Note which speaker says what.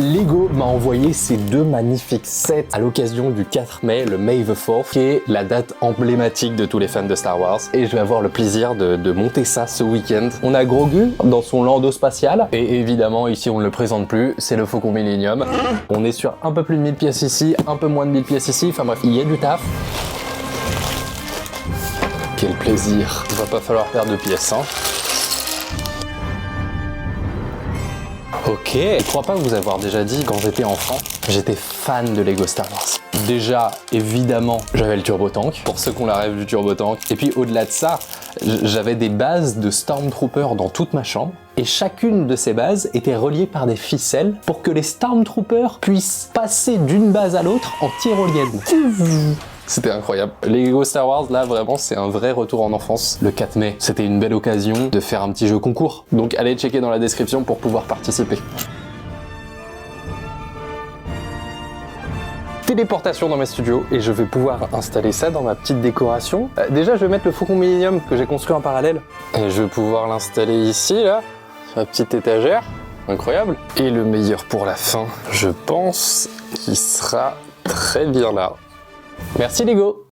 Speaker 1: Lego m'a envoyé ces deux magnifiques sets à l'occasion du 4 mai, le May the 4th, qui est la date emblématique de tous les fans de Star Wars. Et je vais avoir le plaisir de monter ça ce week-end. On a Grogu dans son landau spatial. Et évidemment, ici, on ne le présente plus, c'est le Faucon Millenium. On est sur un peu plus de 1000 pièces ici, un peu moins de 1000 pièces ici. Enfin bref, il y a du taf. Quel plaisir. Il va pas falloir perdre de pièces, hein. Ok, je crois pas vous avoir déjà dit, quand j'étais enfant, j'étais fan de Lego Star Wars. Déjà, évidemment, j'avais le Turbo Tank, pour ceux qui ont la rêve du Turbo Tank. Et puis au-delà de ça, j'avais des bases de Stormtroopers dans toute ma chambre. Et chacune de ces bases était reliée par des ficelles pour que les Stormtroopers puissent passer d'une base à l'autre en tyrolienne. C'était incroyable. Les Lego Star Wars, là, vraiment, c'est un vrai retour en enfance. Le 4 mai, c'était une belle occasion de faire un petit jeu concours. Donc allez checker dans la description pour pouvoir participer. Téléportation dans mes studios et je vais pouvoir installer ça dans ma petite décoration. Déjà, je vais mettre le Faucon Millenium que j'ai construit en parallèle. Et je vais pouvoir l'installer ici, là, sur la petite étagère. Incroyable. Et le meilleur pour la fin, je pense qu'il sera très bien là. Merci Lego!